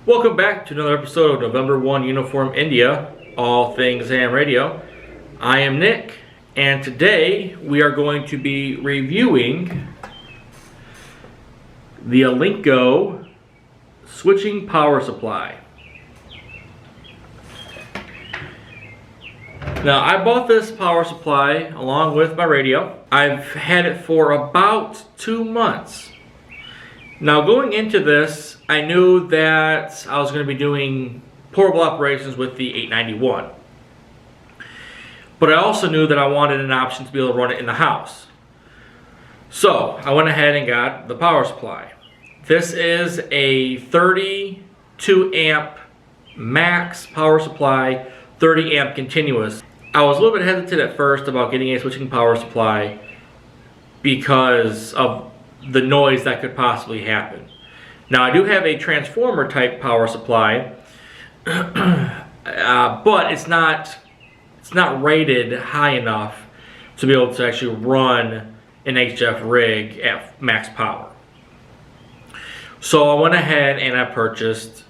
Welcome back to another episode of November 1 Uniform India, all things ham radio. I am Nick, and today we are going to be reviewing the Alinco switching power supply. Now, I bought this power supply along with my radio. I've had it for about 2 months. Now, going into this, I knew that I was going to be doing portable operations with the 891. But I also knew that I wanted an option to be able to run it in the house. So, I went ahead and got the power supply. This is a 32 amp max power supply, 30 amp continuous. I was a little bit hesitant at first about getting a switching power supply because of the noise that could possibly happen. Now, I do have a transformer type power supply, but it's not rated high enough to be able to actually run an HF rig at max power. So I went ahead and I purchased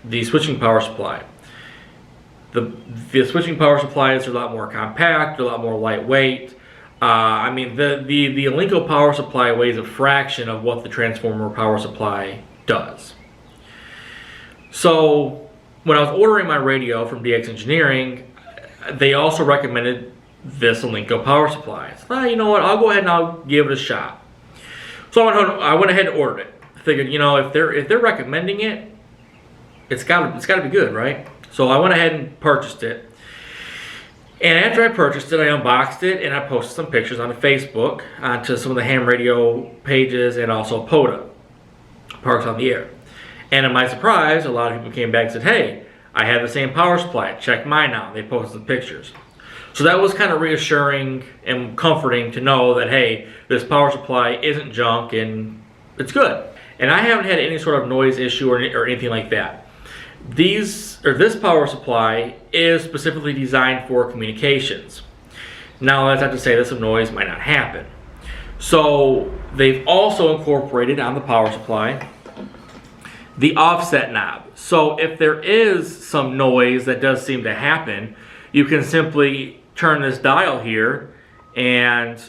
the switching power supply. The switching power supplies are a lot more compact, they're a lot more lightweight. The Alinco power supply weighs a fraction of what the transformer power supply does. So when I was ordering my radio from DX Engineering, they also recommended this Alinco power supply. So you know what, I'll go ahead and I'll give it a shot. So I went ahead and ordered it. I figured, you know, if they're recommending it, it's gotta be good, right? So I went ahead and purchased it. And after I purchased it, I unboxed it and I posted some pictures on Facebook onto some of the ham radio pages and also POTA, Parks on the Air. And to my surprise, a lot of people came back and said, hey, I have the same power supply, check mine out. They posted some pictures. So that was kind of reassuring and comforting to know that, hey, this power supply isn't junk and it's good. And I haven't had any sort of noise issue or anything like that. This power supply is specifically designed for communications. Now, that's not to say that some noise might not happen. So they've also incorporated on the power supply the offset knob. So if there is some noise that does seem to happen, you can simply turn this dial here and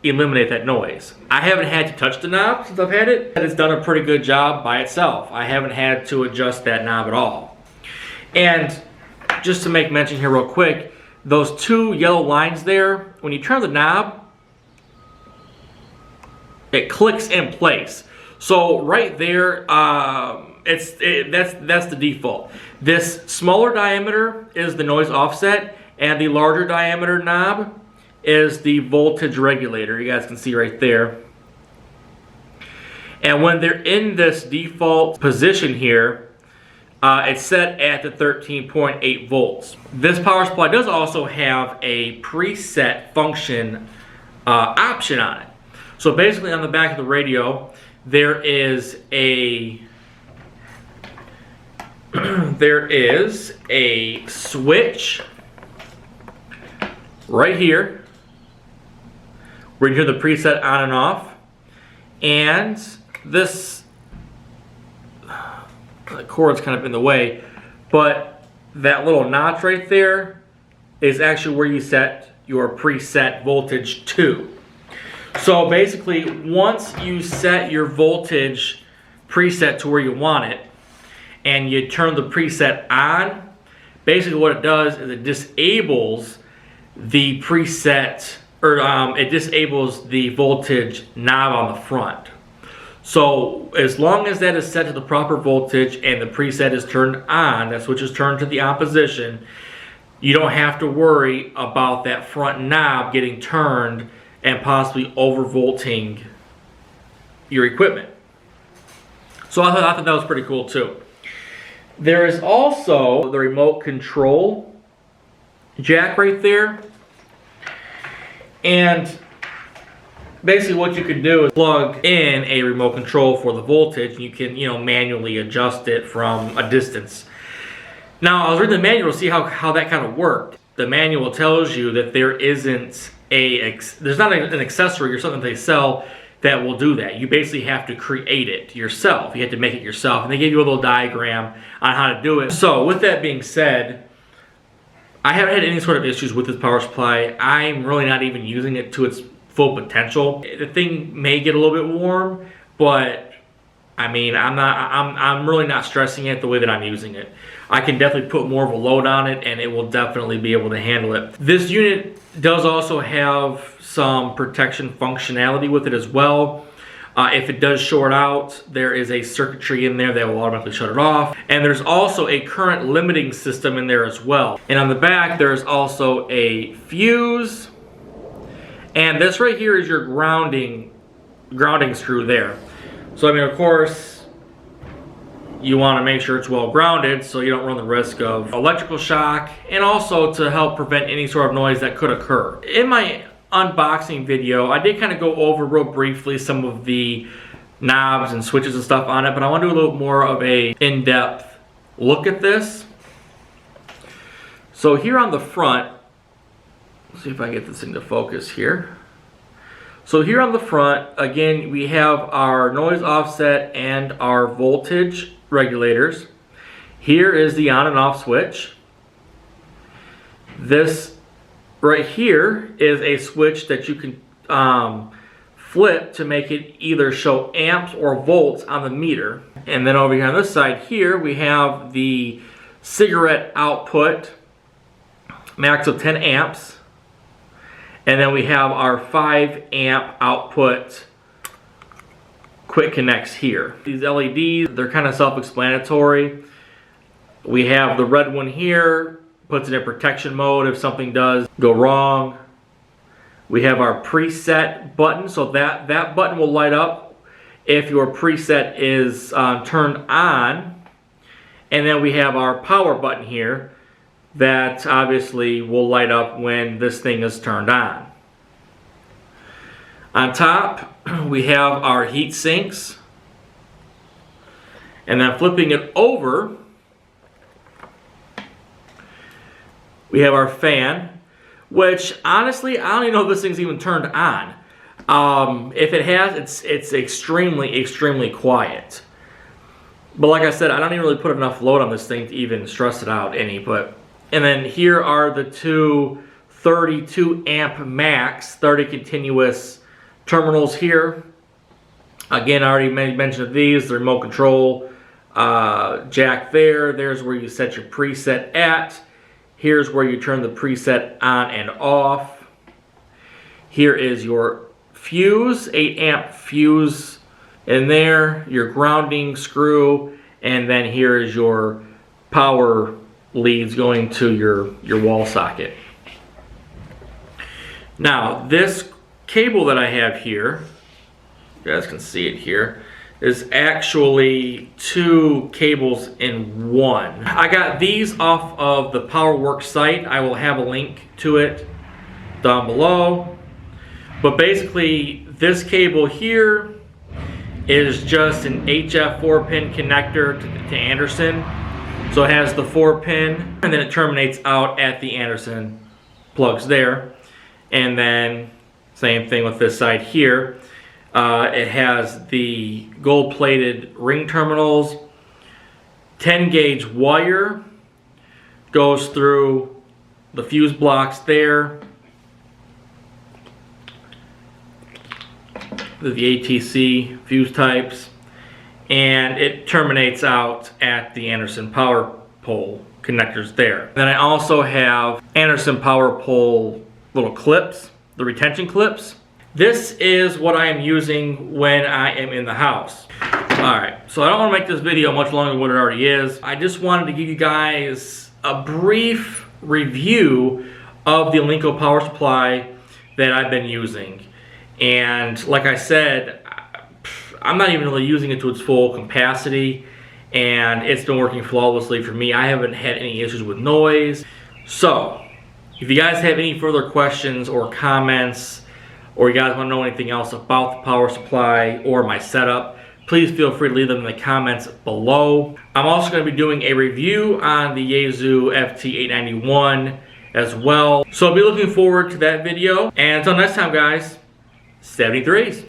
eliminate that noise. I haven't had to touch the knob since I've had it, and it's done a pretty good job by itself. I haven't had to adjust that knob at all. And just to make mention here real quick, those two yellow lines there, when you turn the knob, it clicks in place. So right there, that's the default. This smaller diameter is the noise offset, and the larger diameter knob is the voltage regulator. You guys can see right there. And when they're in this default position here, it's set at the 13.8 volts. This power supply does also have a preset function option on it. So basically on the back of the radio, there is a switch right here where you hear the preset on and off, and this the cord's kind of in the way, but that little notch right there is actually where you set your preset voltage to. So basically, once you set your voltage preset to where you want it and you turn the preset on, basically what it does is it disables the preset, or it disables the voltage knob on the front. So as long as that is set to the proper voltage and the preset is turned on, that switch is turned to the on position, you don't have to worry about that front knob getting turned and possibly overvolting your equipment. So I thought that was pretty cool too. There is also the remote control jack right there. And basically what you can do is plug in a remote control for the voltage, and you can, manually adjust it from a distance. Now, I was reading the manual to see how that kind of worked. The manual tells you that there isn't there's not an accessory or something they sell that will do that. You basically have to create it yourself. You have to make it yourself. And they give you a little diagram on how to do it. So with that being said, I haven't had any sort of issues with this power supply. I'm really not even using it to its full potential. The thing may get a little bit warm, but I mean, I'm really not stressing it the way that I'm using it. I can definitely put more of a load on it and it will definitely be able to handle it. This unit does also have some protection functionality with it as well. If it does short out, there is a circuitry in there that will automatically shut it off. And there's also a current limiting system in there as well. And on the back, there's also a fuse. And this right here is your grounding screw there. So I mean, of course, you want to make sure it's well grounded so you don't run the risk of electrical shock, and also to help prevent any sort of noise that could occur. In my unboxing video, I did kind of go over real briefly some of the knobs and switches and stuff on it, but I want to do a little more of a in-depth look at this. So here on the front, let's see if I can get this thing to focus here. So here on the front, again, we have our noise offset and our voltage regulators. Here is the on and off switch. This right here is a switch that you can flip to make it either show amps or volts on the meter. And then over here on this side here, we have the cigarette output, max of 10 amps. And then we have our 5 amp output quick connects here. These LEDs, they're kind of self-explanatory. We have the red one here, puts it in protection mode if something does go wrong. We have our preset button, so that button will light up if your preset is turned on. And then we have our power button here that obviously will light up when this thing is turned on. On top, we have our heat sinks. And then flipping it over, we have our fan, which honestly, I don't even know if this thing's even turned on. If it has, it's extremely quiet. But like I said, I don't even really put enough load on this thing to even stress it out any. And then here are the two 32 amp max, 30 continuous terminals here. Again, I already mentioned these, the remote control jack there. There's where you set your preset at. Here's where you turn the preset on and off. Here is your fuse, 8 amp fuse in there, your grounding screw, and then here is your power leads going to your wall socket. Now, this cable that I have here, you guys can see it here, is actually 2 cables in one. I got these off of the PowerWorks site. I will have a link to it down below. But basically, this cable here is just an HF 4-pin connector to Anderson. So it has the 4-pin, and then it terminates out at the Anderson plugs there. And then same thing with this side here. It has the gold-plated ring terminals. 10 gauge wire goes through the fuse blocks there. The ATC fuse types. And it terminates out at the Anderson Powerpole connectors there. Then I also have Anderson Powerpole little clips, the retention clips. This is what I am using when I am in the house. Alright, so I don't want to make this video much longer than what it already is. I just wanted to give you guys a brief review of the Alinco power supply that I've been using. And like I said, I'm not even really using it to its full capacity, and it's been working flawlessly for me. I haven't had any issues with noise. So, if you guys have any further questions or comments, or you guys want to know anything else about the power supply or my setup, please feel free to leave them in the comments below. I'm also going to be doing a review on the Yaesu FT891 as well. So I'll be looking forward to that video. And until next time, guys, 73s.